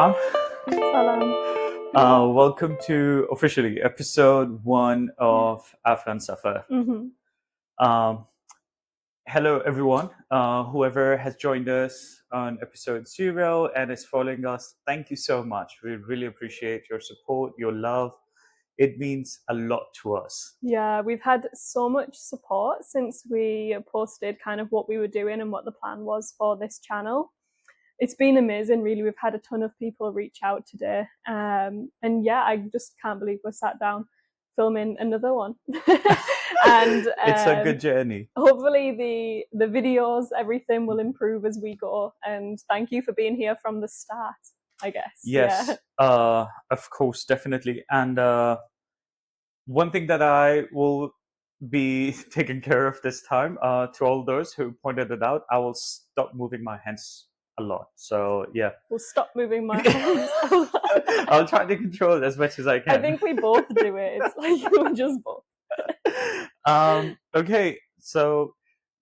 Salam. Welcome to officially episode 1 of AfghanSafar. Hello, everyone. Whoever has joined us on episode 0 and is following us, thank you so much. We really appreciate your support, your love. It means a lot to us. Yeah, we've had so much support since we posted kind of what we were doing and what the plan was for this channel. It's been amazing, really. We've had a ton of people reach out today. And yeah, I just can't believe we're sat down filming another one. And it's a good journey. Hopefully the videos, everything will improve as we go. And thank you for being here from the start, I guess. Yes, yeah. Of course, definitely. And one thing that I will be taking care of this time, to all those who pointed it out, I will stop moving my hands a lot. So yeah, we'll stop moving my hands a lot. I'll try to control it as much as I can. I think we both do it. It's like we're just both. Okay, so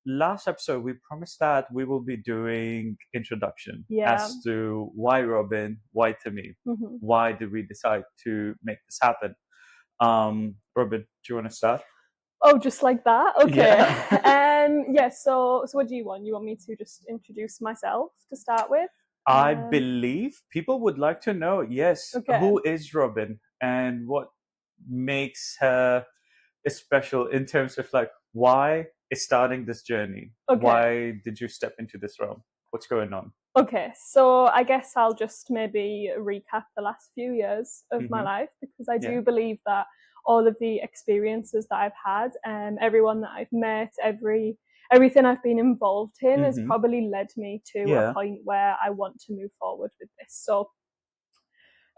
last episode we promised that we will be doing introduction as to why Robin, why Timmy, why did we decide to make this happen. Robin, do you want to start? Oh, just like that? Okay. Yeah. So what do you want? You want me to just introduce myself to start with? I believe people would like to know, yes, who is Robin and what makes her special in terms of like why is starting this journey? Why did you step into this realm? What's going on? Okay, so I guess I'll just maybe recap the last few years of my life, because I do believe that all of the experiences that I've had and everyone that I've met, everything I've been involved in has probably led me to a point where I want to move forward with this. So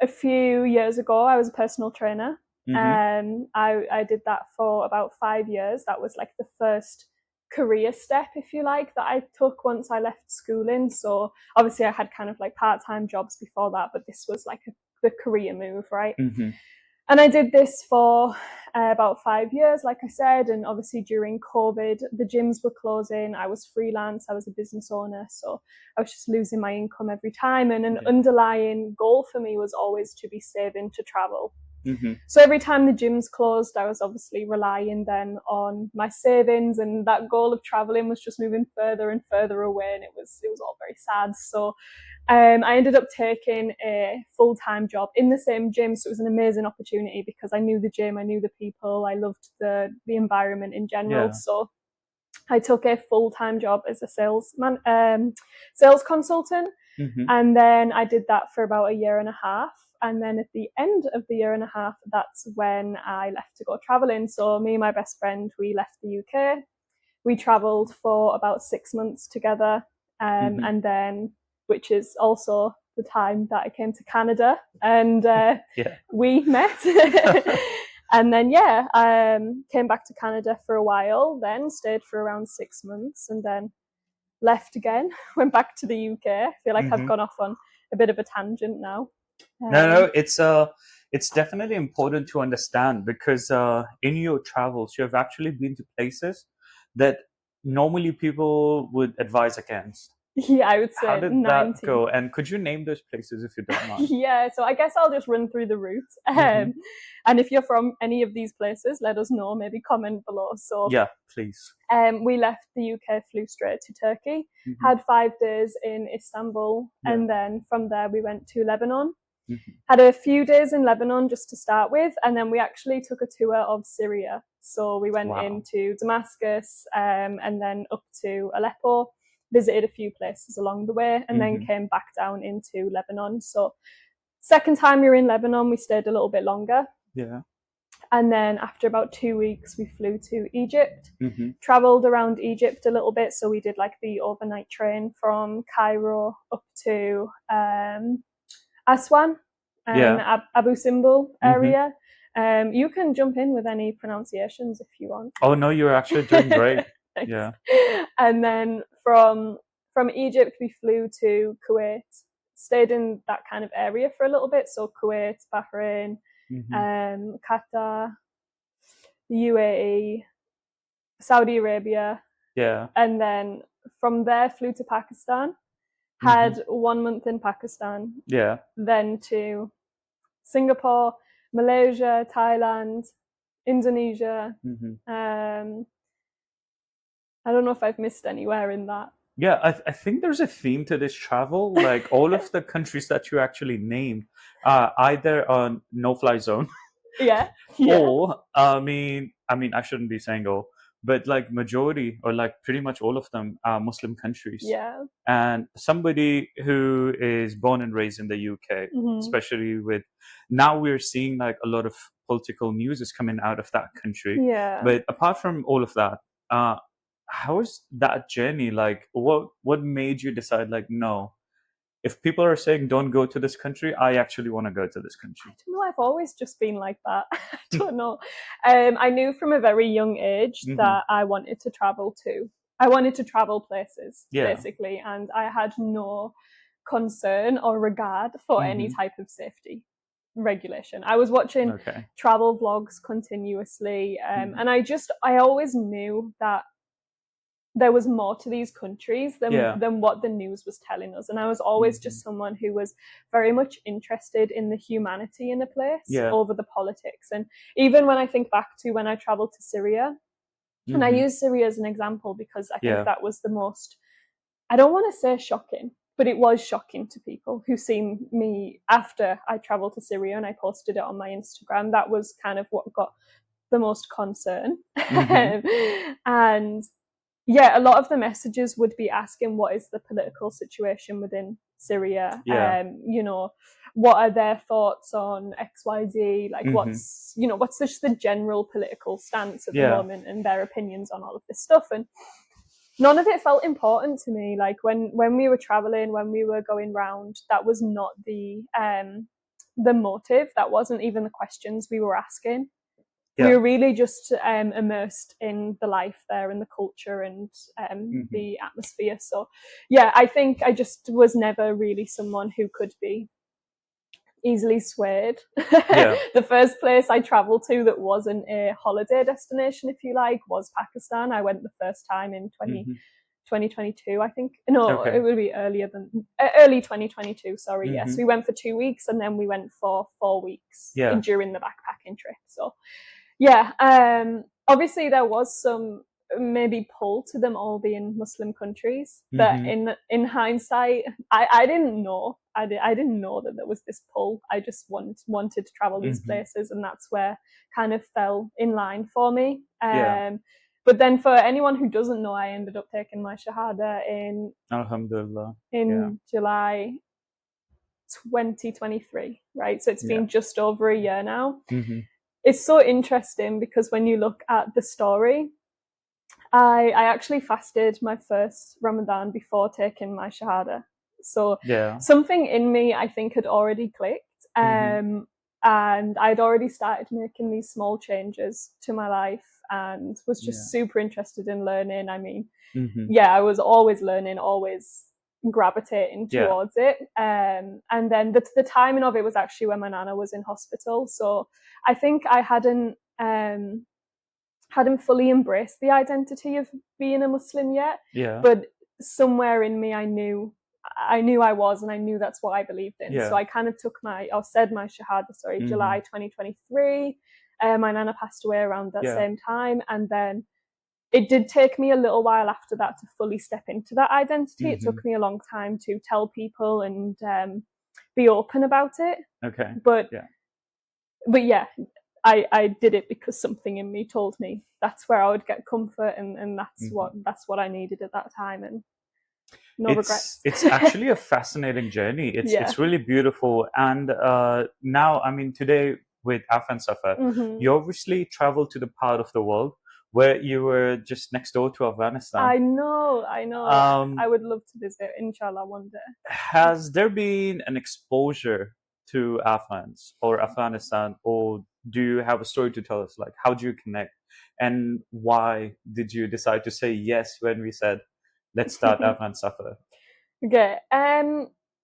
a few years ago, I was a personal trainer. I did that for about 5 years. That was like the first career step, if you like, that I took once I left schooling. So obviously I had kind of like part-time jobs before that, but this was like the career move, right? And I did this for about 5 years, like I said, and obviously during COVID, the gyms were closing. I was freelance, I was a business owner, so I was just losing my income every time. And an underlying goal for me was always to be saving to travel. So every time the gyms closed, I was obviously relying then on my savings, and that goal of traveling was just moving further and further away, and it was all very sad. So I ended up taking a full-time job in the same gym. So it was an amazing opportunity because I knew the gym, I knew the people, I loved the environment in general. So I took a full-time job as a sales consultant. And then I did that for about a year and a half. And then at the end of the year and a half, that's when I left to go traveling. So me and my best friend, we left the UK. We traveled for about 6 months together. And then, which is also the time that I came to Canada, and we met. And then, came back to Canada for a while, then stayed for around 6 months, and then left again, went back to the UK. I feel like I've gone off on a bit of a tangent now. No, it's definitely important to understand, because in your travels, you have actually been to places that normally people would advise against. Yeah, I would say. How did that go? And could you name those places if you don't mind? Yeah, so I guess I'll just run through the routes. And if you're from any of these places, let us know, maybe comment below. So yeah, please. We left the UK, flew straight to Turkey, had 5 days in Istanbul, and then from there we went to Lebanon. Had a few days in Lebanon just to start with, and then we actually took a tour of Syria. So we went into Damascus, and then up to Aleppo, visited a few places along the way, and then came back down into Lebanon. So second time we were in Lebanon, we stayed a little bit longer. And then after about 2 weeks, we flew to Egypt, traveled around Egypt a little bit. So we did like the overnight train from Cairo up to Aswan and Abu Simbel area. You can jump in with any pronunciations if you want. Oh no, you're actually doing great. Yeah. And then from Egypt we flew to Kuwait, stayed in that kind of area for a little bit. So Kuwait, Bahrain, Qatar, the UAE, Saudi Arabia. Yeah. And then from there flew to Pakistan. had 1 month in Pakistan, then to Singapore, Malaysia, Thailand, Indonesia. I don't know if I've missed anywhere in that. Yeah, I think there's a theme to this travel. Like all of the countries that you actually named are either on no-fly zone. Or I mean, I shouldn't be saying all, but like majority or like pretty much all of them are Muslim countries. Yeah. And somebody who is born and raised in the UK, especially with now we're seeing like a lot of political news is coming out of that country. Yeah. But apart from all of that, how was that journey? Like what made you decide like, no, if people are saying don't go to this country, I actually want to go to this country? I don't know. I've always just been like that. I don't know. I knew from a very young age that I wanted to travel too. I wanted to travel places, basically, and I had no concern or regard for any type of safety regulation. I was watching travel vlogs continuously, and I always knew that there was more to these countries than what the news was telling us. And I was always just someone who was very much interested in the humanity in a place over the politics. And even when I think back to when I traveled to Syria, and I use Syria as an example because I think that was the most, I don't want to say shocking, but it was shocking to people who seen me after I traveled to Syria and I posted it on my Instagram. That was kind of what got the most concern. And yeah, a lot of the messages would be asking what is the political situation within Syria. You know, what are their thoughts on XYZ? Like what's just the general political stance at the moment and their opinions on all of this stuff. And none of it felt important to me. Like when we were traveling, when we were going round, that was not the motive. That wasn't even the questions we were asking. We were really just immersed in the life there and the culture and the atmosphere. So, yeah, I think I just was never really someone who could be easily swayed. The first place I traveled to that wasn't a holiday destination, if you like, was Pakistan. I went the first time in 2022, I think. No, it would be early 2022, sorry. Yes, we went for 2 weeks and then we went for 4 weeks during the backpacking trip. So obviously there was some maybe pull to them all being Muslim countries, but in hindsight, I didn't know. I didn't know that there was this pull. I just wanted to travel these places, and that's where kind of fell in line for me. But then for anyone who doesn't know, I ended up taking my Shahada in Alhamdulillah July 2023, right? So it's been just over a year now. It's so interesting because when you look at the story, I actually fasted my first Ramadan before taking my Shahada. So something in me, I think, had already clicked. And I'd already started making these small changes to my life and was just super interested in learning. I mean, I was always learning, always gravitating towards it. And then the timing of it was actually when my nana was in hospital. So I think I hadn't fully embraced the identity of being a Muslim yet. But somewhere in me, I knew I was, and I knew that's what I believed in. So I kind of said my Shahada, July 2023. My nana passed away around that same time. And then it did take me a little while after that to fully step into that identity. It took me a long time to tell people and be open about it. But yeah, I did it because something in me told me that's where I would get comfort, and that's what I needed at that time, and no regrets. It's actually a fascinating journey. It's really beautiful. And now, I mean, today with AfghanSafar, you obviously traveled to the part of the world where you were just next door to Afghanistan. I know. I would love to visit, inshallah, one day. Has there been an exposure to Afghans or Afghanistan, or do you have a story to tell us? Like, how do you connect? And why did you decide to say yes when we said, let's start AfghanSafar? Okay.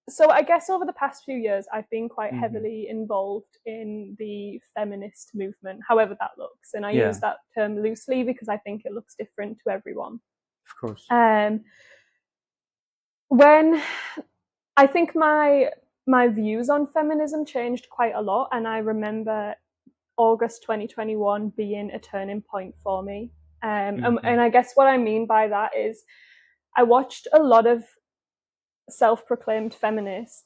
So I guess over the past few years, I've been quite heavily involved in the feminist movement, however that looks. And I use that term loosely because I think it looks different to everyone. Of course. When I think my views on feminism changed quite a lot, and I remember August 2021 being a turning point for me. And I guess what I mean by that is I watched a lot of self-proclaimed feminists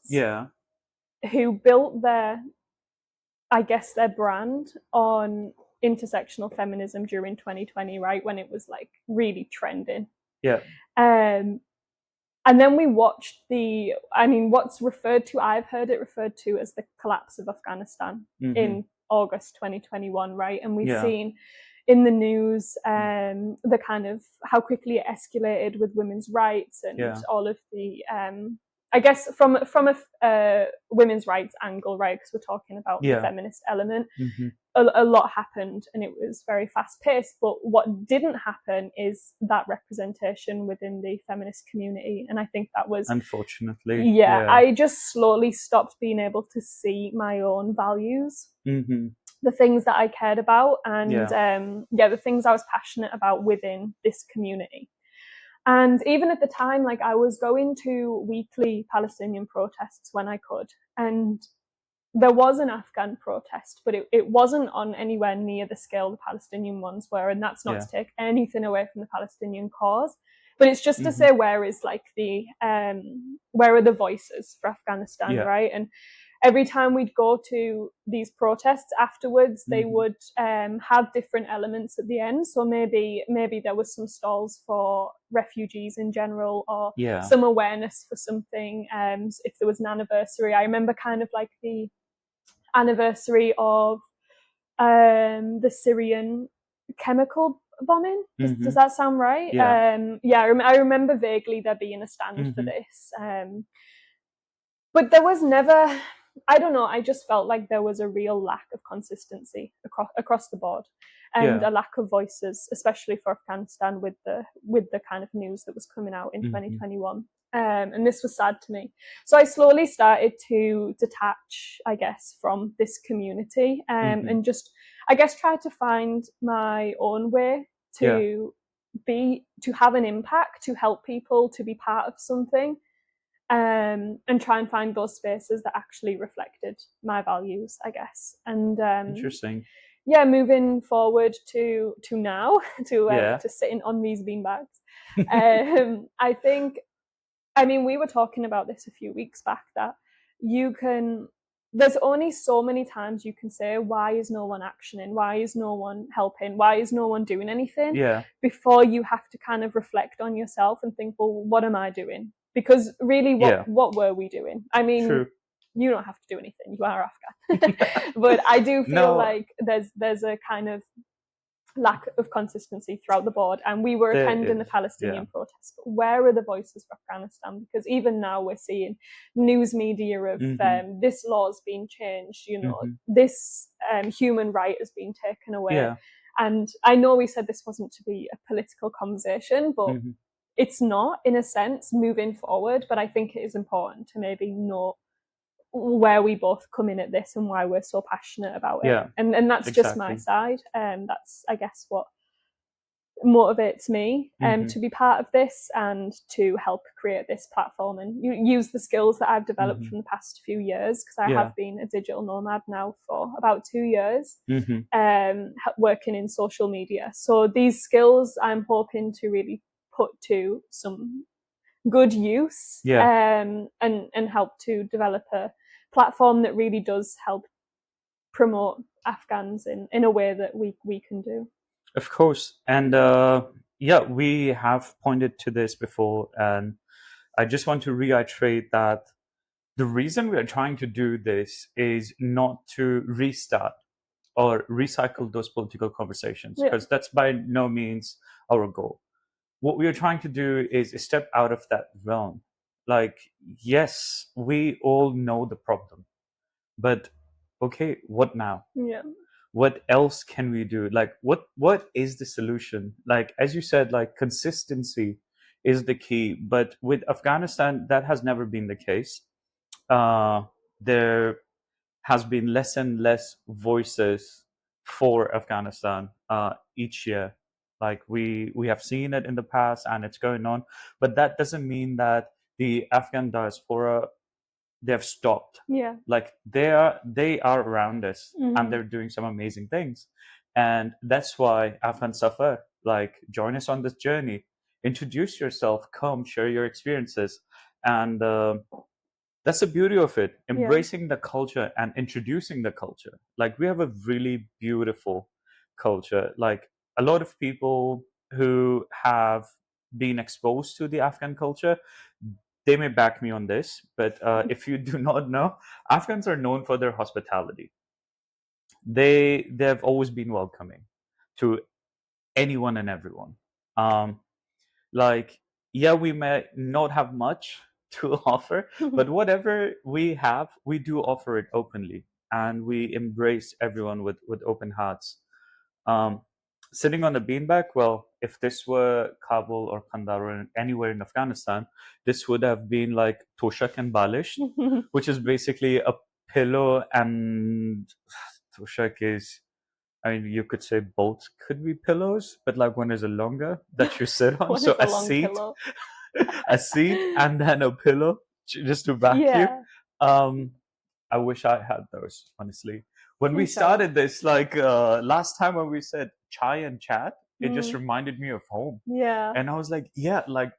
who built their brand on intersectional feminism during 2020, right, when it was like really trending. And then we watched I've heard it referred to as the collapse of Afghanistan in August 2021, right? And we've seen in the news the kind of how quickly it escalated with women's rights and all of the I guess from a women's rights angle, right, because we're talking about the feminist element, a lot happened and it was very fast paced. But what didn't happen is that representation within the feminist community. And I think that was, unfortunately, I just slowly stopped being able to see my own values, the things that I cared about, and the things I was passionate about within this community. And even at the time, like, I was going to weekly Palestinian protests when I could, and there was an Afghan protest, but it wasn't on anywhere near the scale the Palestinian ones were. And that's not to take anything away from the Palestinian cause, but it's just to say where is like where are the voices for Afghanistan, right? And every time we'd go to these protests afterwards, they would have different elements at the end. So maybe there was some stalls for refugees in general, or some awareness for something. If there was an anniversary, I remember kind of like the anniversary of the Syrian chemical bombing. Does that sound right? I remember vaguely there being a stand for this. But there was never, I don't know, I just felt like there was a real lack of consistency across the board, and a lack of voices, especially for Afghanistan, with the kind of news that was coming out in 2021. And this was sad to me. So I slowly started to detach, I guess, from this community, and just, I guess, try to find my own way to have an impact, to help people, to be part of something. And try and find those spaces that actually reflected my values, I guess. And interesting. Moving forward to now, to sitting on these beanbags. I think, we were talking about this a few weeks back, that there's only so many times you can say, why is no one actioning? Why is no one helping? Why is no one doing anything? Before you have to kind of reflect on yourself and think, well, what am I doing? Because really, what were we doing? True. You don't have to do anything. You are Afghan. But I do feel like there's a kind of lack of consistency throughout the board, and we were attending the Palestinian protests, but where are the voices for Afghanistan? Because even now we're seeing news media of this law's been changed, this human right has been taken away. And I know we said this wasn't to be a political conversation, but it's not, in a sense, moving forward. But I think it is important to maybe know where we both come in at this and why we're so passionate about it. And that's just my side. That's, I guess, what motivates me to be part of this and to help create this platform and use the skills that I've developed from the past few years, because I have been a digital nomad now for about 2 years, working in social media. So these skills I'm hoping to really put to some good use, and help to develop a platform that really does help promote Afghans in a way that we can do. Of course. And we have pointed to this before, and I just want to reiterate that the reason we are trying to do this is not to restart or recycle those political conversations, because that's by no means our goal. What we are trying to do is step out of that realm. Like, yes, we all know the problem, but okay, what now? What else can we do? Like, what is the solution? Like, as you said, like, consistency is the key. But with Afghanistan, that has never been the case. There has been less and less voices for Afghanistan each year. Like, we have seen it in the past, and it's going on. But that doesn't mean that the Afghan diaspora, they have stopped. Yeah. Like they are around us, Mm-hmm. and they're doing some amazing things. And that's why AfghanSafar, like, join us on this journey. Introduce yourself, come share your experiences. And that's the beauty of it, embracing the culture and introducing the culture. Like, we have a really beautiful culture. Like, a lot of people who have been exposed to the Afghan culture, they may back me on this, but if you do not know, Afghans are known for their hospitality. They've always been welcoming to anyone and everyone. Like, yeah, we may not have much to offer, but whatever we have, we do offer it openly, and we embrace everyone with open hearts. Sitting on a beanbag, well, if this were Kabul or Kandahar or anywhere in Afghanistan, this would have been like toshak and balish, which is basically a pillow, and toshak is, I mean, you could say both could be pillows, but like one is a longer that you sit on. So a seat, a seat, and then a pillow just to back you. I wish I had those, honestly. When we started this, like last time when we said chai and chat, it just reminded me of home. Yeah. And I was like, yeah, like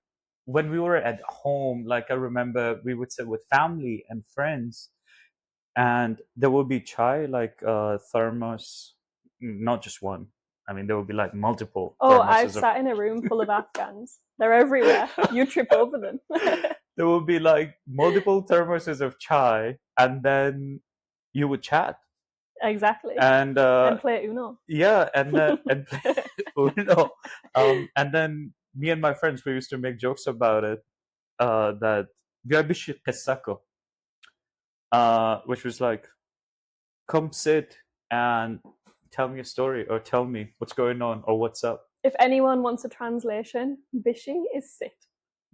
when we were at home, like I remember we would sit with family and friends, and there would be chai, like thermos, not just one. I mean, there would be like multiple. Oh, I've sat in a room full of Afghans. They're everywhere. You trip over them. There would be like multiple thermoses of chai, and then you would chat. Exactly. And play Uno. Yeah, and play Uno. And then me and my friends, we used to make jokes about it. That Gabishi Qissako, which was like, come sit and tell me a story, or tell me what's going on, or what's up. If anyone wants a translation, Bishi is sit.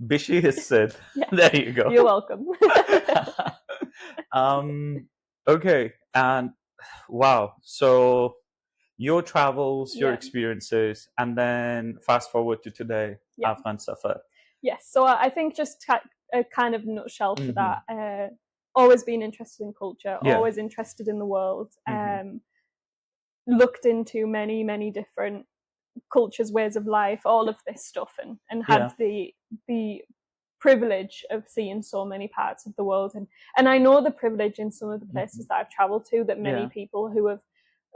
Bishi is sit. Yes. There you go. You're welcome. Okay, and wow. So your travels, your experiences, and then fast forward to today, AfghanSafar. Yes. So I think just a kind of nutshell for that. Always been interested in culture, always interested in the world. Looked into many, many different cultures, ways of life, all of this stuff, and had the privilege of seeing so many parts of the world. And I know the privilege in some of the places that I've traveled to that many people who have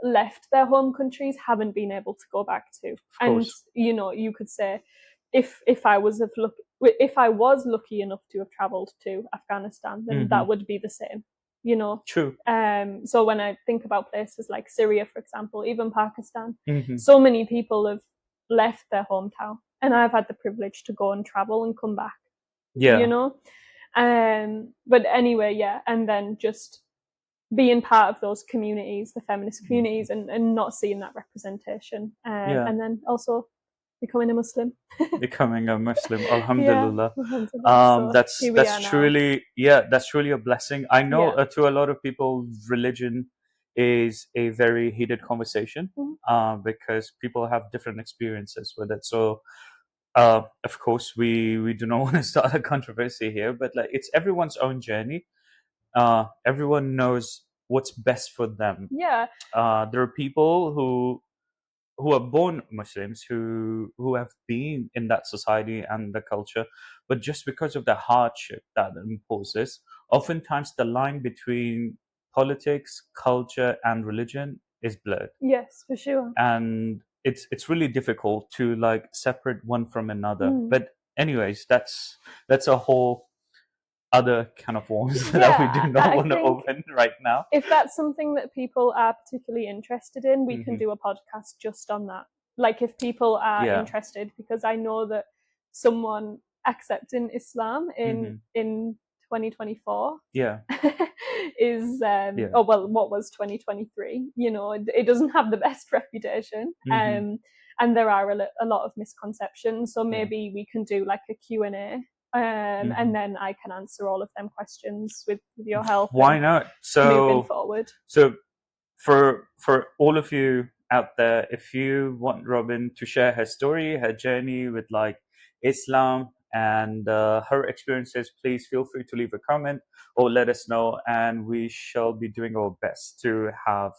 left their home countries haven't been able to go back to. And you know, you could say if I was lucky enough to have traveled to Afghanistan, then that would be the same, you know. True. So when I think about places like Syria, for example, even Pakistan, so many people have left their hometown, and I've had the privilege to go and travel and come back. You know. But anyway, and then just being part of those communities, the feminist communities, and not seeing that representation. And then also becoming a Muslim. Alhamdulillah. That's truly that's truly a blessing. I know to a lot of people, religion is a very heated conversation because people have different experiences with it. So of course we do not want to start a controversy here, but like, it's everyone's own journey. Everyone knows what's best for them. There are people who are born Muslims, who have been in that society and the culture, but just because of the hardship that imposes, oftentimes the line between politics, culture, and religion is blurred. Yes, for sure. And it's really difficult to like separate one from another. But anyways, that's a whole other kind of worms that we do not want to open right now. If that's something that people are particularly interested in, we can do a podcast just on that. Like, if people are interested, because I know that someone accepting Islam in 2024 is what was 2023, you know, it doesn't have the best reputation. And there are a lot of misconceptions, so maybe we can do like a Q&A. And then I can answer all of them questions with your help. Why not? So moving forward. So for all of you out there, if you want Robin to share her story, her journey with like Islam and her experiences, please feel free to leave a comment or let us know, and we shall be doing our best to have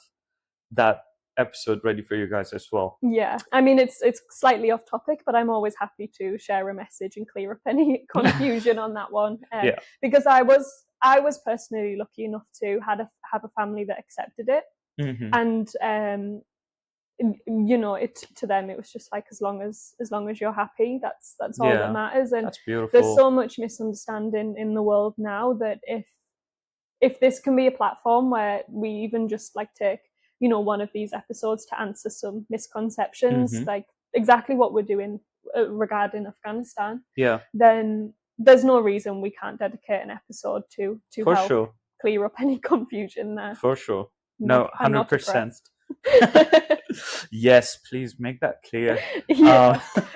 that episode ready for you guys as well. Yeah, I mean, it's slightly off topic, but I'm always happy to share a message and clear up any confusion on that one. Because I was personally lucky enough to have a family that accepted it, and you know, to them it was just like, as long as you're happy, that's all that matters. And that's beautiful. There's so much misunderstanding in the world now that if this can be a platform where we even just like take, you know, one of these episodes to answer some misconceptions, like exactly what we're doing regarding Afghanistan, then there's no reason we can't dedicate an episode to for help sure clear up any confusion there. For sure. No, 100%. Yes, please make that clear.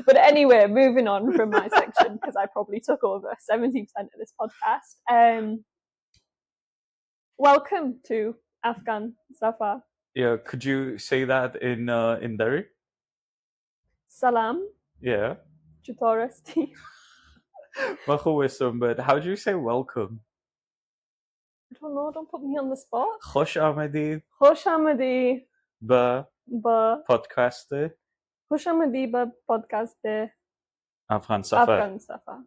But anyway, moving on from my section, because I probably took over 70% of this podcast. Welcome to AfghanSafar. Yeah, could you say that in Dari? Salam. Yeah. Chutorasti. But how do you say welcome? I don't know, don't put me on the spot. خوش آمدید. خوش آمدی. به پادکست. خوش آمدی به پادکست AfghanSafar.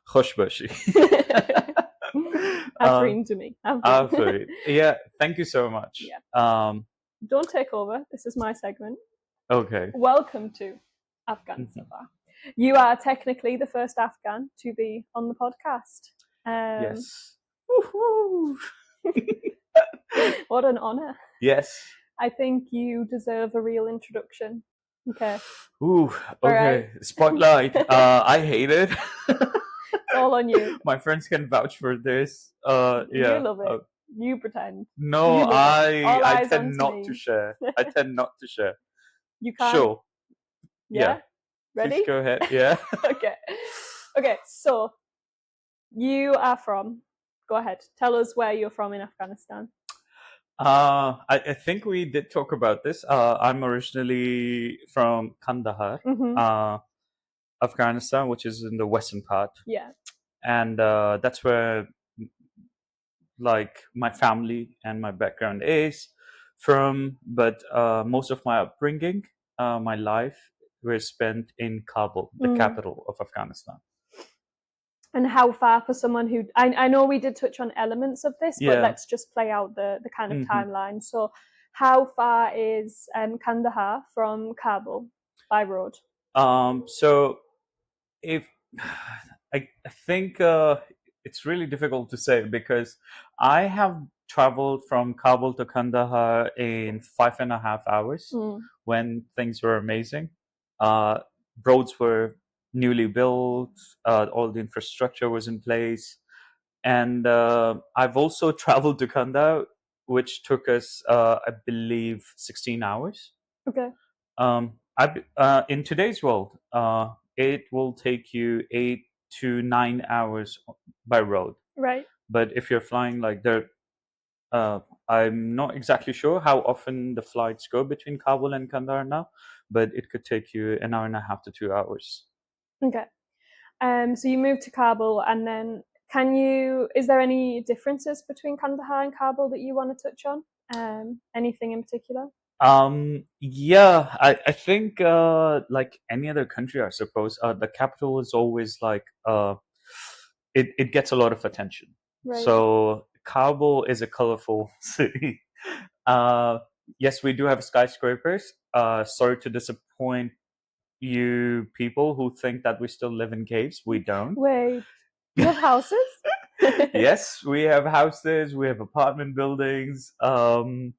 خوش باشی. Afrin to me. Afrin. Yeah, thank you so much. Yeah. Don't take over. This is my segment. Okay. Welcome to AfghanSafar. You are technically the first Afghan to be on the podcast. Yes. What an honor. Yes. I think you deserve a real introduction. Okay. Ooh, okay. Right. Spotlight. I hate it. It's all on you. My friends can vouch for this. Yeah. You love it. You pretend. No, I tend not to share. I tend not to share. You can't. Sure. Yeah. Ready? Please go ahead. Yeah. Okay. So you are from. Go ahead. Tell us where you're from in Afghanistan. I think we did talk about this. I'm originally from Kandahar, Afghanistan, which is in the western part. Yeah. And that's where like my family and my background is from. But most of my upbringing, my life, was spent in Kabul, the capital of Afghanistan. And how far for someone who... I know we did touch on elements of this, but let's just play out the kind of timeline. So how far is Kandahar from Kabul by road? So if I think it's really difficult to say, because I have traveled from Kabul to Kandahar in 5.5 hours when things were amazing. Roads were newly built, all the infrastructure was in place, and I've also traveled to Kandahar, which took us, I believe, 16 hours. Okay. In today's world, it will take you 8 to 9 hours by road. Right. But if you're flying like I'm not exactly sure how often the flights go between Kabul and Kandahar now, but it could take you 1.5 hours to 2 hours. Okay. So you moved to Kabul, and then is there any differences between Kandahar and Kabul that you want to touch on? Anything in particular? Yeah, I think like any other country, I suppose, the capital is always like it gets a lot of attention. Right. So Kabul is a colorful city. Yes, we do have skyscrapers. Sorry to disappoint you people who think that we still live in caves. We don't. Wait, you have houses? Yes, we have houses. We have apartment buildings. And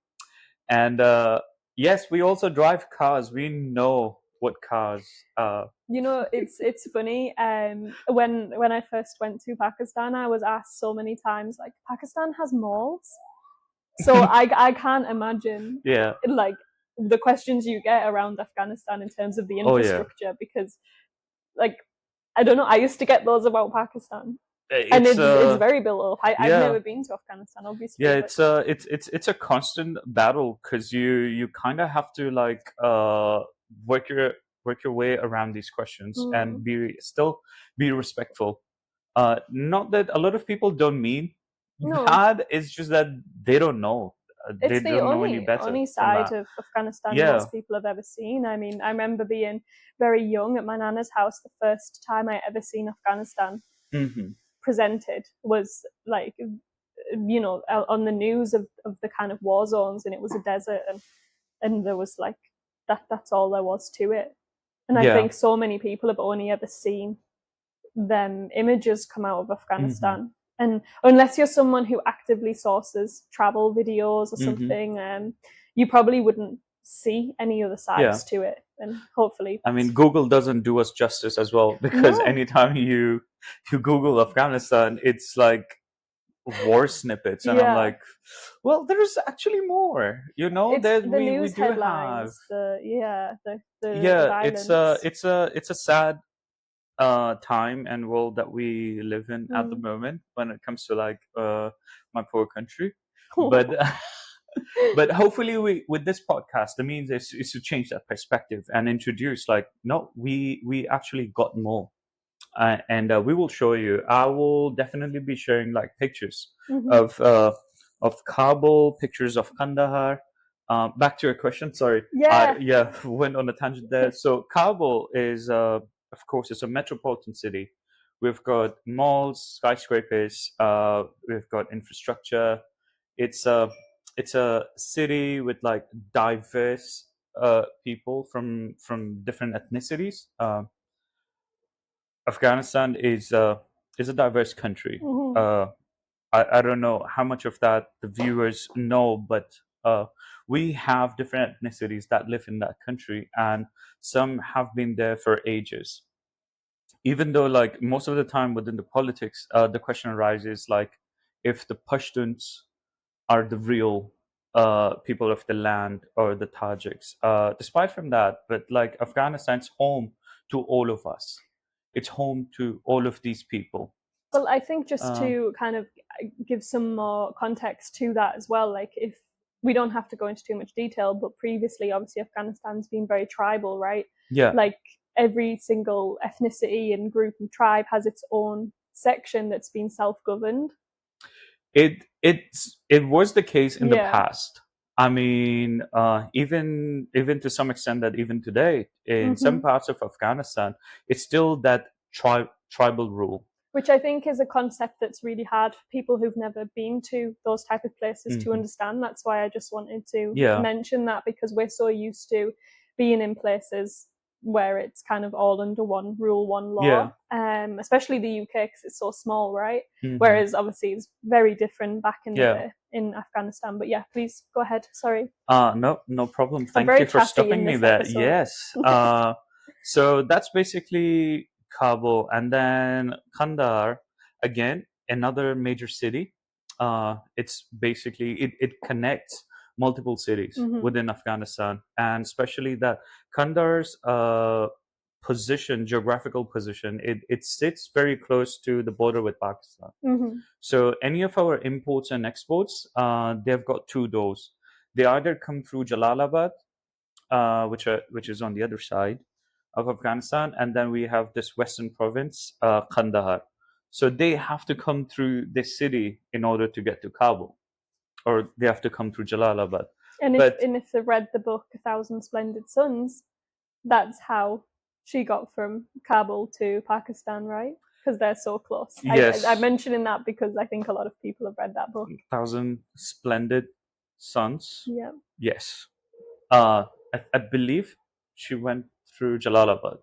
yes, we also drive cars. We know what cars. You know, it's funny. When I first went to Pakistan, I was asked so many times, like, Pakistan has malls. So I can't imagine. Yeah. Like the questions you get around Afghanistan in terms of the infrastructure, because, like, I don't know. I used to get those about Pakistan. And it's very built up. I've never been to Afghanistan, obviously. Yeah, it's a constant battle, because you kind of have to like work work your way around these questions and be respectful. Not that a lot of people don't mean bad, it's just that they don't know. They It's the don't know any better only than side that. of Afghanistan Yeah. most people have ever seen. I mean, I remember being very young at my nana's house. The first time I ever seen Afghanistan presented was like, you know, on the news of the kind of war zones, and it was a desert, and there was like that's all there was to it. And I think so many people have only ever seen them images come out of Afghanistan. And unless you're someone who actively sources travel videos or something, you probably wouldn't see any other sides to it. And hopefully, I mean, Google doesn't do us justice as well, because anytime you Google Afghanistan, it's like war snippets, and I'm like, well, there's actually more. You know, it's the news we do headlines, have the violence. it's a sad time and world that we live in at the moment when it comes to like my poor country. But but hopefully with this podcast, the means is to change that perspective and introduce like, no, we actually got more. And we will show you. I will definitely be sharing like pictures of Kabul, pictures of Kandahar. Back to your question, sorry. Went on a tangent there. So Kabul is, of course, it's a metropolitan city. We've got malls, skyscrapers. We've got infrastructure. It's a city with like diverse people from different ethnicities. Afghanistan is a diverse country. I don't know how much of that the viewers know, but we have different ethnicities that live in that country, and some have been there for ages. Even though, like, most of the time within the politics, the question arises like, if the Pashtuns are the real people of the land or the Tajiks. Despite from that, but like Afghanistan's home to all of us. It's home to all of these people. Well, I think just to kind of give some more context to that as well, like if we don't have to go into too much detail, but previously, obviously, Afghanistan's been very tribal, right? Yeah. Like every single ethnicity and group and tribe has its own section that's been self-governed. It was the case in the past. I mean, even to some extent that even today, in some parts of Afghanistan, it's still that tribal rule. Which I think is a concept that's really hard for people who've never been to those type of places to understand. That's why I just wanted to mention that, because we're so used to being in places where it's kind of all under one rule, one law, especially the UK because it's so small, right? Whereas obviously it's very different back in Afghanistan. But yeah, please go ahead. Sorry. No problem. Thank you for stopping me there. Yes. So that's basically Kabul, and then Kandahar, again, another major city. It's basically it connects multiple cities within Afghanistan, and especially that Kandahar's geographical position, it sits very close to the border with Pakistan. So any of our imports and exports, they've got two doors. They either come through Jalalabad, which is on the other side of Afghanistan, and then we have this western province, Kandahar. So they have to come through this city in order to get to Kabul, or they have to come through Jalalabad. And if they've read the book A Thousand Splendid Suns, that's how she got from Kabul to Pakistan, right? Because they're so close. Yes. I'm mentioning that because I think a lot of people have read that book. Thousand Splendid Suns. Yeah. Yes. I believe she went through Jalalabad.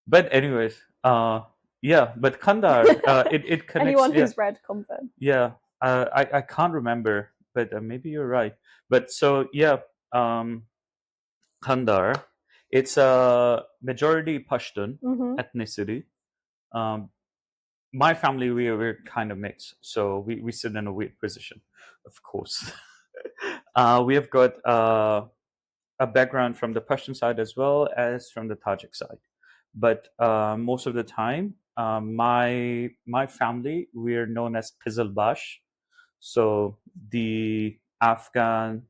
But anyways, but Kandahar, it connects. Anyone who's read, confirm. Yeah, I can't remember, but maybe you're right. But so Kandahar, it's a majority Pashtun ethnicity. My family, we're kind of mixed, so we sit in a weird position, of course. We have got a background from the Pashtun side as well as from the Tajik side. But most of the time, my family, we're known as Qizilbash. So the Afghan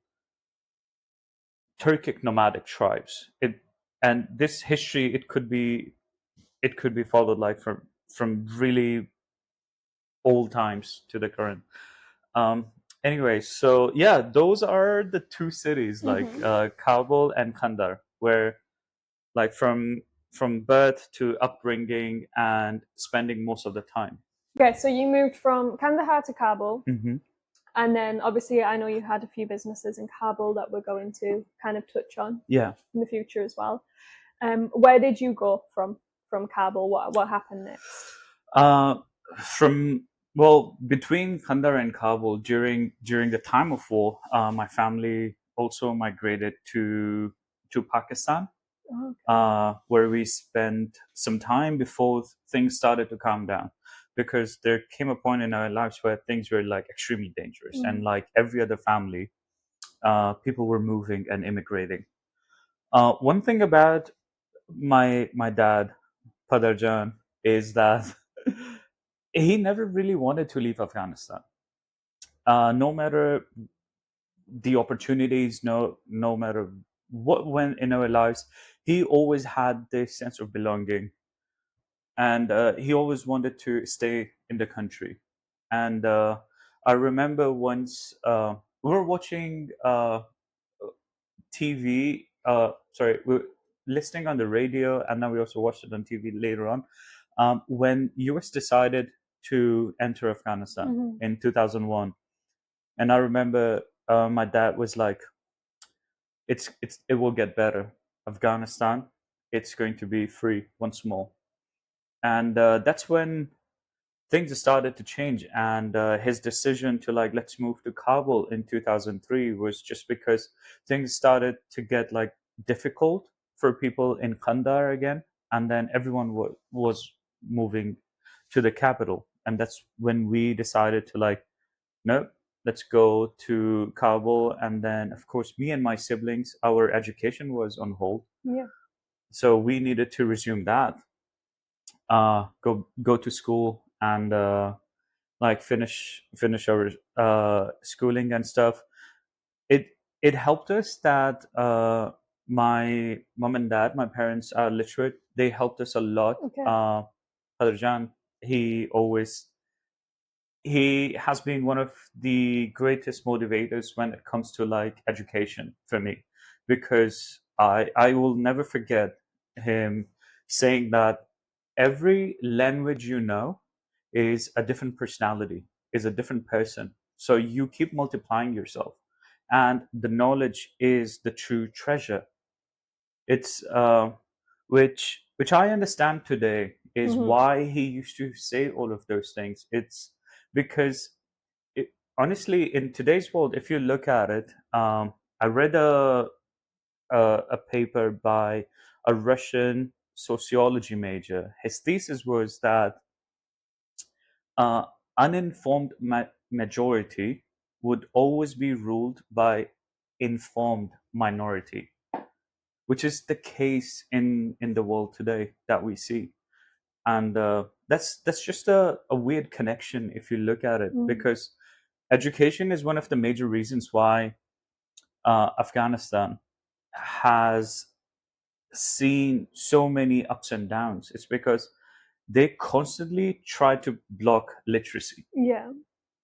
Turkic nomadic tribes. and this history, it could be followed like from really old times to the current. Um, anyway, so yeah, those are the two cities, like Kabul and Kandahar, where like from birth to upbringing and spending most of the time. Okay, so you moved from Kandahar to Kabul, and then obviously I know you had a few businesses in Kabul that we're going to kind of touch on in the future as well. Where did you go from Kabul? What happened next? Between Kandahar and Kabul, during the time of war, my family also migrated to Pakistan, where we spent some time before things started to calm down, because there came a point in our lives where things were like extremely dangerous, and like every other family, people were moving and immigrating. One thing about my dad, Padarjan, is that he never really wanted to leave Afghanistan. No matter the opportunities, no matter what went in our lives, he always had this sense of belonging, and he always wanted to stay in the country. And I remember once we were watching TV. We were listening on the radio, and then we also watched it on TV later on. When US decided to enter Afghanistan in 2001, and I remember my dad was like, "It will get better. Afghanistan, it's going to be free once more." And that's when things started to change. And his decision to like, let's move to Kabul in 2003 was just because things started to get like difficult for people in Kandahar again, and then everyone was moving to the capital. And that's when we decided to like, no, let's go to Kabul. And then of course, me and my siblings, our education was on hold, so we needed to resume that, go to school, and like finish our schooling and stuff. It helped us that my mom and dad, my parents, are literate. They helped us a lot. Padarjan, he has been one of the greatest motivators when it comes to like education for me, because I will never forget him saying that every language you know is a different personality, is a different person. So you keep multiplying yourself, and the knowledge is the true treasure. It's which I understand today is why he used to say all of those things. It's because honestly, in today's world, if you look at it, I read a paper by a Russian sociology major. His thesis was that uninformed majority would always be ruled by informed minority, which is the case in the world today that we see. And that's just a weird connection if you look at it, because education is one of the major reasons why Afghanistan has seen so many ups and downs. It's because they constantly try to block literacy.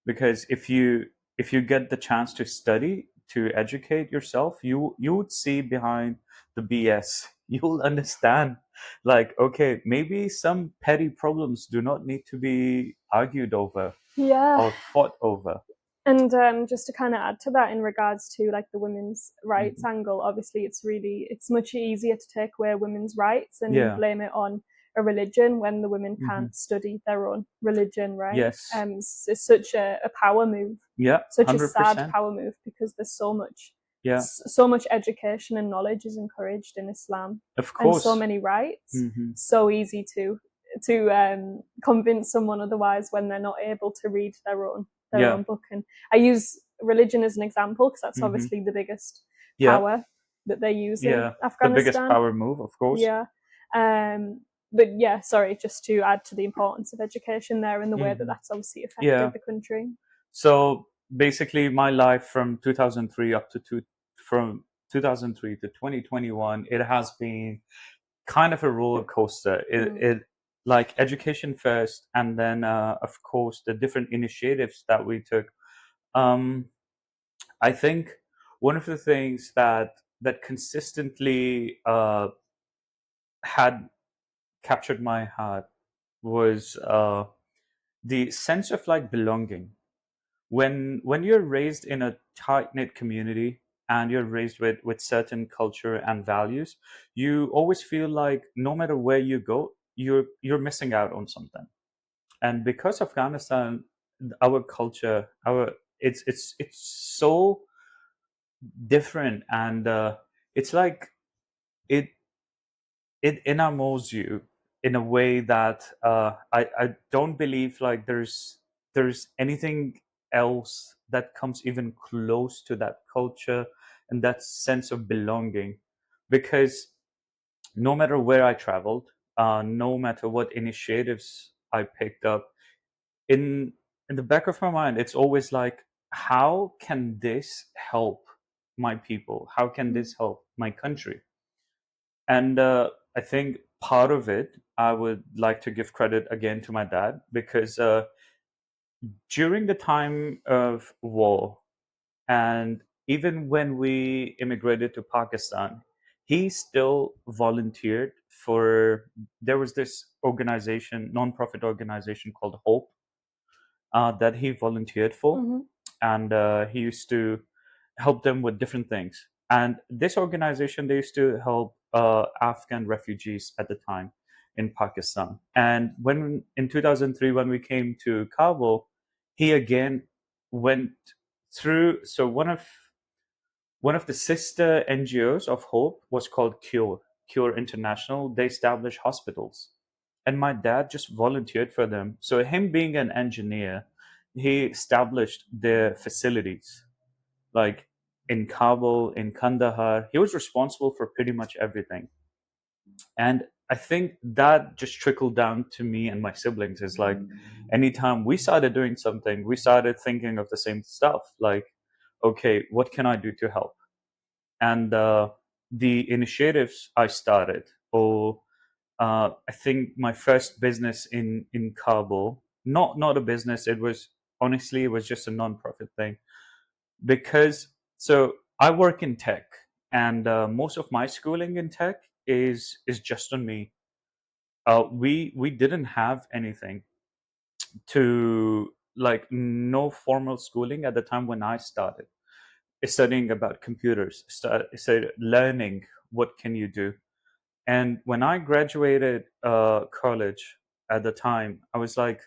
Because if you get the chance to study, to educate yourself, you would see behind the BS. You'll understand, like, okay, maybe some petty problems do not need to be argued over or fought over. And just to kind of add to that, in regards to like the women's rights angle, obviously it's much easier to take away women's rights and blame it on a religion when the women can't study their own religion, right? Yes. It's such a power move. Such 100%. A sad power move, because there's so much education and knowledge is encouraged in Islam. Of course. And so many rights. So easy to convince someone otherwise when they're not able to read their own book. And I use religion as an example because that's obviously the biggest power that they use in Afghanistan. The biggest power move, of course. But yeah, sorry, just to add to the importance of education there and the way that that's obviously affected the country. So basically, my life from 2003 up to 2003 to 2021, it has been kind of a roller coaster. It like education first, and then of course the different initiatives that we took. I think one of the things that consistently had captured my heart was the sense of like belonging. When you're raised in a tight knit community and you're raised with certain culture and values, you always feel like no matter where you go, you're missing out on something. And because Afghanistan, our culture, it's so different, and it's like it it enamors you in a way that I don't believe like there's anything else that comes even close to that culture and that sense of belonging. Because no matter where I traveled, no matter what initiatives I picked up, in the back of my mind, it's always like, how can this help my people? How can this help my country? And I think part of it, I would like to give credit again to my dad, because during the time of war, and even when we immigrated to Pakistan, he still volunteered for, there was this organization, non-profit organization called Hope, that he volunteered for. And he used to help them with different things. And this organization, they used to help Afghan refugees at the time in Pakistan. And when in 2003, when we came to Kabul, he again went through. So one of the sister NGOs of Hope was called Cure International. They established hospitals, and my dad just volunteered for them. So him being an engineer, he established their facilities, like in Kabul, in Kandahar. He was responsible for pretty much everything. And I think that just trickled down to me and my siblings. Is like, anytime we started doing something, we started thinking of the same stuff. Like, okay, what can I do to help? And the initiatives I started, or I think my first business in Kabul, not a business. It was, honestly, it was just a non-profit thing. Because so I work in tech, and most of my schooling in tech is just on me. We didn't have anything to, like, no formal schooling at the time when I started studying about computers, started learning what can you do. And when I graduated college at the time, I was like,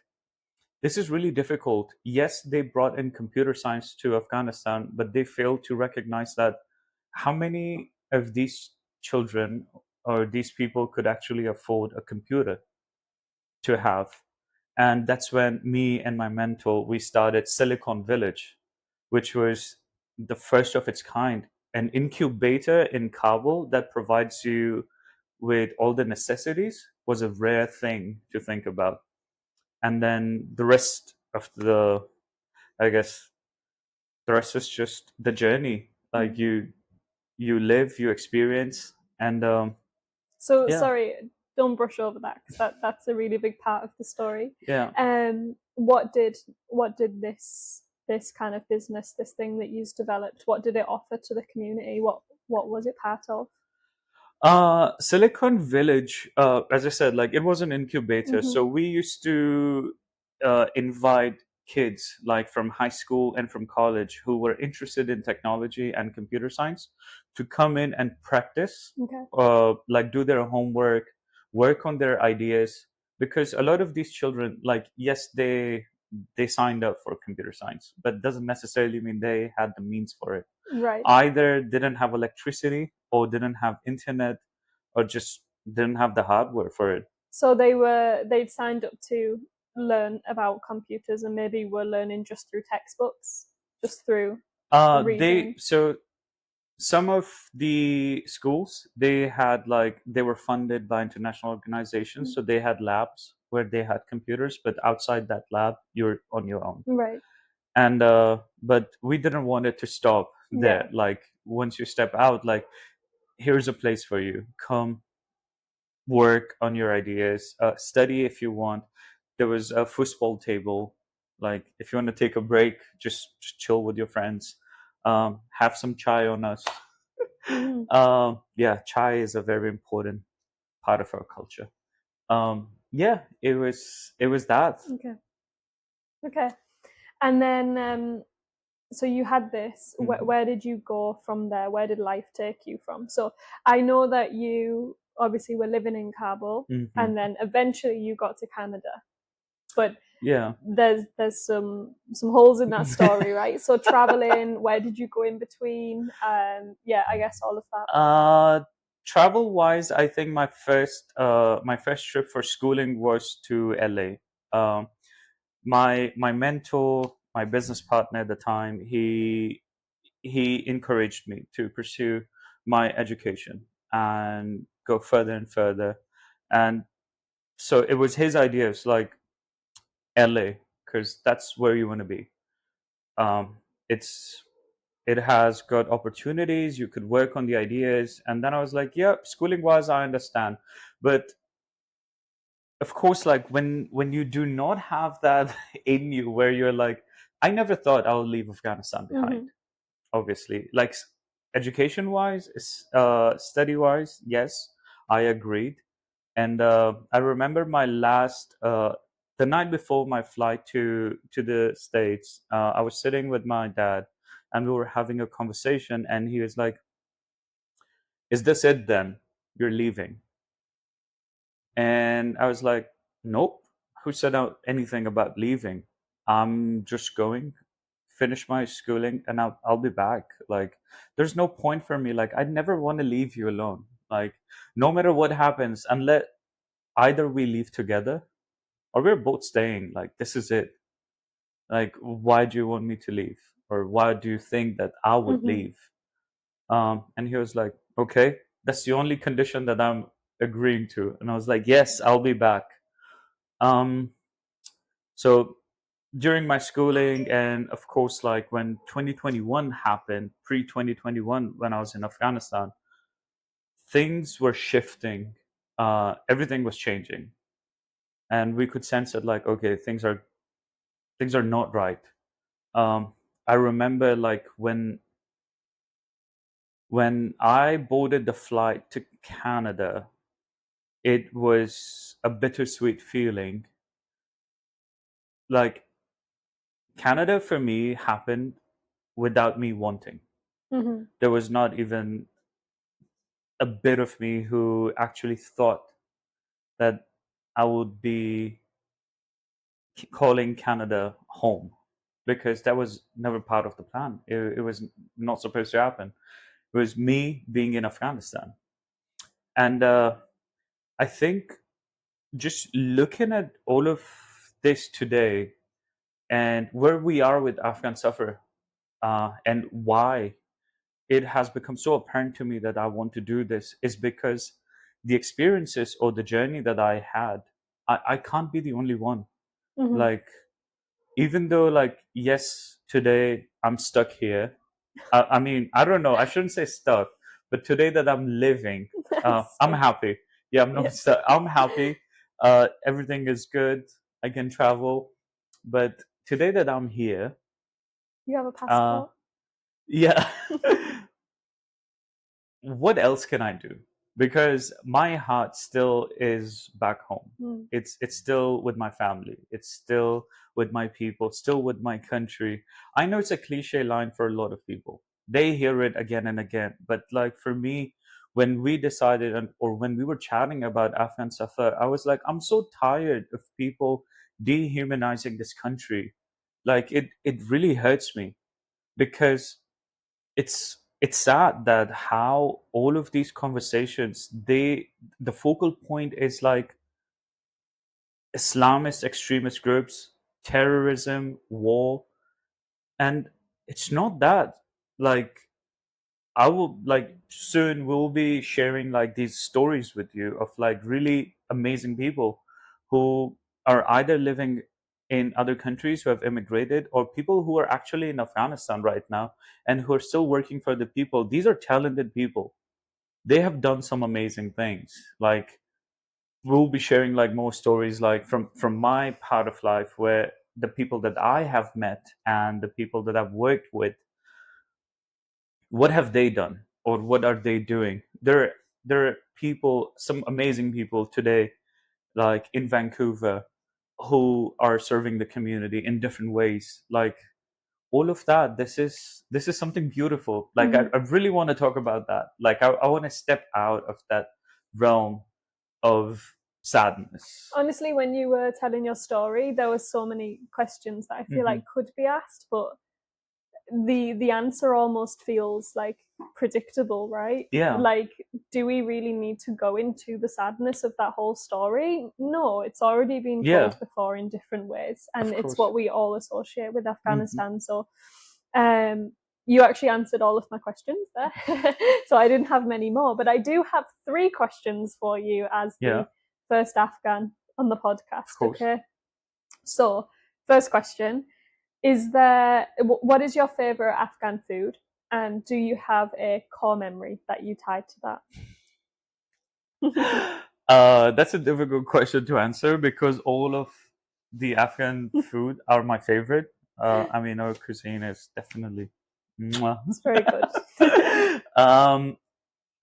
this is really difficult. Yes, they brought in computer science to Afghanistan, but they failed to recognize that how many of these children or these people could actually afford a computer to have. And that's when me and my mentor, we started Silicon Village, which was the first of its kind, an incubator in Kabul that provides you with all the necessities. Was a rare thing to think about. And then the rest of the, I guess, the rest is just the journey. Like, you live, you experience, and So yeah. sorry, don't brush over that, because that's a really big part of the story. Yeah. What did this kind of business, this thing that you've developed, what did it offer to the community? What was it part of? Silicon Village, as I said, like, it was an incubator. So we used to invite kids, like, from high school and from college, who were interested in technology and computer science, to come in and practice, like, do their homework, work on their ideas. Because a lot of these children, like, yes, they signed up for computer science, but doesn't necessarily mean they had the means for it. Right. Either didn't have electricity, or didn't have internet, or just didn't have the hardware for it. So they'd signed up to learn about computers, and maybe were learning just through textbooks, just through reading. So some of the schools, they had, like, they were funded by international organizations, so they had labs where they had computers, but outside that lab, you're on your own. Right. And but we didn't want it to stop there. Like, once you step out, like, here's a place for you. Come work on your ideas, study if you want. There was a football table. Like, if you want to take a break, just chill with your friends. Have some chai on us. Yeah, chai is a very important part of our culture. Yeah, it was that. Okay. And then so you had this. Where did you go from there? Where did life take you from? So I know that you obviously were living in Kabul, and then eventually you got to Canada. But yeah, there's some holes in that story, right? So traveling, where did you go in between? Yeah, I guess all of that. Travel wise, I think my first trip for schooling was to LA. My mentor, my business partner at the time, he encouraged me to pursue my education and go further and further. And so it was his idea. It's like LA, because that's where you want to be. It has got opportunities. You could work on the ideas. And then I was like, yeah, schooling wise, I understand. But of course, like, when you do not have that in you, where you're like, I never thought I'll leave Afghanistan behind. Obviously, like, education wise, study wise, yes, I agreed. And I remember my last the night before my flight to the States, I was sitting with my dad, and we were having a conversation, and he was like, is this it then? You're leaving? And I was like, nope. Who said anything about leaving? I'm just going, finish my schooling, and I'll be back. Like, there's no point for me. Like, I'd never want to leave you alone. Like, no matter what happens, unless either we leave together or we're both staying. Like, this is it. Like, why do you want me to leave? Or why do you think that I would leave? And he was like, okay, that's the only condition that I'm agreeing to. And I was like, yes, I'll be back. So during my schooling, and of course, like, when 2021 happened, pre 2021, when I was in Afghanistan, things were shifting. Everything was changing, and we could sense it. Like, okay, things are not right. I remember, like, when I boarded the flight to Canada, it was a bittersweet feeling. Like, Canada for me happened without me wanting. There was not even a bit of me who actually thought that I would be calling Canada home, because that was never part of the plan. It was not supposed to happen. It was me being in Afghanistan. And I think, just looking at all of this today, and where we are with AfghanSafar, and why it has become so apparent to me that I want to do this, is because the experiences or the journey that I had, I can't be the only one. Like, even though, like, yes, today I'm stuck here. I mean, I don't know, I shouldn't say stuck, but today that I'm living, I'm happy. Yeah, I'm not stuck. I'm happy. Everything is good. I can travel. But today that I'm here, you have a passport? Yeah. What else can I do? Because my heart still is back home. It's still with my family. It's still with my people, still with my country. I know it's a cliche line for a lot of people. They hear it again and again. But, like, for me, when we decided, or when we were chatting about AfghanSafar, I was like, I'm so tired of people dehumanizing this country. Like, it really hurts me, because it's sad that how all of these conversations, the focal point is like Islamist extremist groups, terrorism, war. And it's not that. Like, I will, like, soon we'll be sharing, like, these stories with you of, like, really amazing people who are either living in other countries who have immigrated, or people who are actually in Afghanistan right now and who are still working for the people. These are talented people. They have done some amazing things. Like, we'll be sharing like more stories like from my part of life, where the people that I have met and the people that I've worked with, what have they done or what are they doing? There are people, some amazing people today, like in Vancouver, who are serving the community in different ways. Like, all of that, this is something beautiful. Like, I really want to talk about that. Like, I want to step out of that realm of sadness. Honestly, when you were telling your story, there were so many questions that I feel like could be asked, but the answer almost feels like predictable, right? Yeah. Like, do we really need to go into the sadness of that whole story? No, it's already been told before in different ways, and it's what we all associate with Afghanistan. So you actually answered all of my questions there. So I didn't have many more, but I do have 3 questions for you as the first Afghan on the podcast. Okay, so first question: what is your favorite Afghan food, and do you have a core memory that you tied to that? That's a difficult question to answer, because all of the Afghan food are my favorite. I mean, our cuisine is definitely It's very good.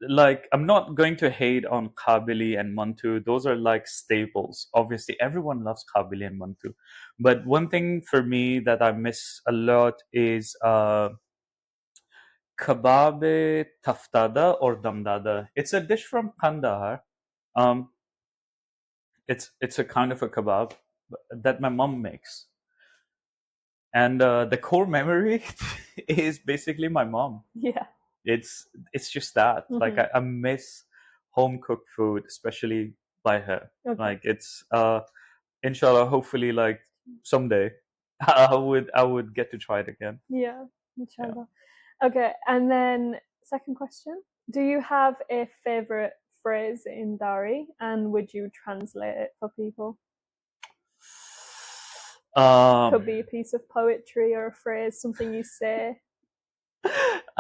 Like, I'm not going to hate on Kabili and Mantu. Those are like staples. Obviously, everyone loves Kabili and Mantu. But one thing for me that I miss a lot is kebab taftada or damdada. It's a dish from Kandahar. It's a kind of a kebab that my mom makes. And the core memory is basically my mom. Yeah. It's just that. Like, I miss home cooked food, especially by her. Like, it's inshallah, hopefully, like someday I would get to try it again. Yeah, inshallah. Okay, and then second question: do you have a favorite phrase in Dari, and would you translate it for people? Could be a piece of poetry or a phrase, something you say.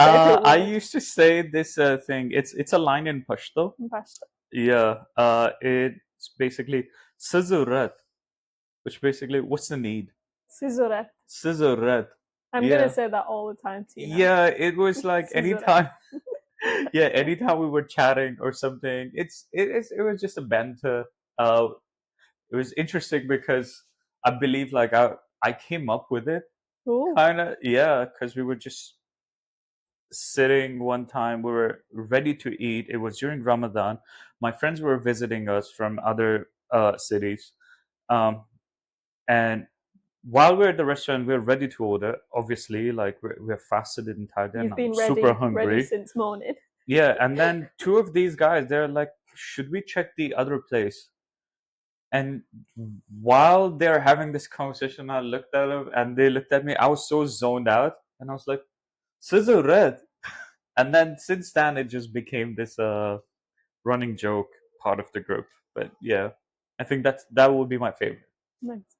I used to say this thing. It's a line in Pashto. Yeah. It's basically Sizurat, which basically, what's the need? Sizurat. Sizurat. I'm gonna say that all the time to you now. Yeah, it was like anytime. Yeah, anytime we were chatting or something, it was just a banter. It was interesting because I believe like I came up with it. Kind of, yeah, because we were just sitting one time. We were ready to eat. It was during Ramadan. My friends were visiting us from other cities, and while we're at the restaurant, we're ready to order. Obviously, like we're fasted the entire day. You've been super hungry. ready since morning. Yeah, and then 2 of these guys, they're like, "Should we check the other place?" And while they're having this conversation, I looked at them and they looked at me. I was so zoned out, and I was like, "Scissor red." And then since then, it just became this running joke part of the group. But yeah, I think that would be my favorite. Nice.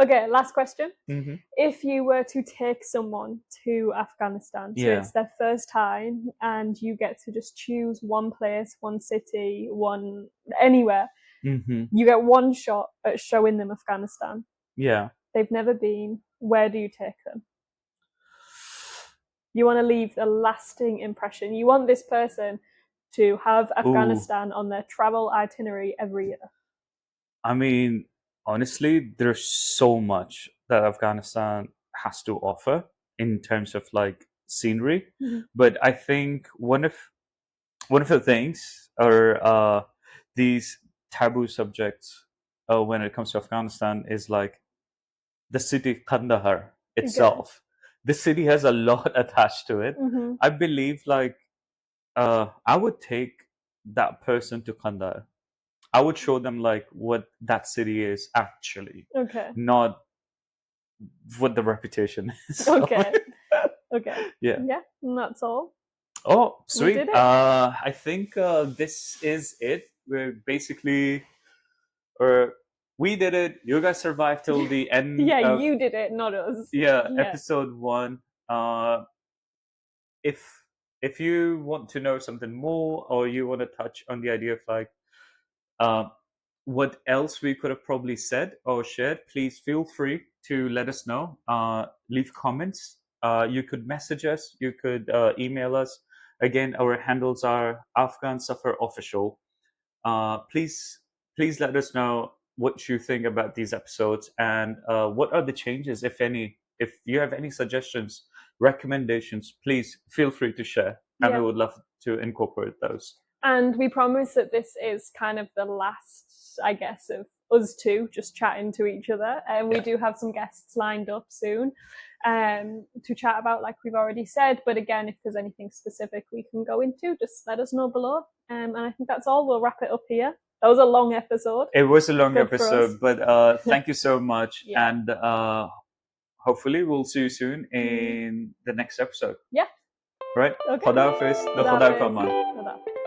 Okay, last question. If you were to take someone to Afghanistan, so it's their first time, and you get to just choose one place, one city, anywhere, you get one shot at showing them Afghanistan. Yeah. They've never been. Where do you take them? You want to leave a lasting impression. You want this person to have Afghanistan on their travel itinerary every year. I mean, honestly, there's so much that Afghanistan has to offer in terms of like scenery. But I think one of the things are these taboo subjects when it comes to Afghanistan is like the city Kandahar itself. The city has a lot attached to it. I believe like I would take that person to Kandahar. I would show them like what that city is actually, not what the reputation is. Okay. Yeah. Yeah, and that's all. Oh, sweet. I think this is it. We're basically, or we did it. You guys survived till the end. Yeah, you did it, not us. Yeah, episode 1. If you want to know something more, or you want to touch on the idea of like what else we could have probably said or shared, please feel free to let us know. Leave comments. You could message us. You could email us. Again, our handles are AfghanSafar official. Please let us know what you think about these episodes, and what are the changes, if any. If you have any suggestions, recommendations, please feel free to share, and we would love to incorporate those. And we promise that this is kind of the last, I guess, of us two just chatting to each other. And we do have some guests lined up soon to chat about, like we've already said. But again, if there's anything specific we can go into, just let us know below. And I think that's all. We'll wrap it up here. That was a long episode. It was a long episode, but thank you so much. And hopefully we'll see you soon in the next episode. Yeah. Right? Okay. Khada Hafiz.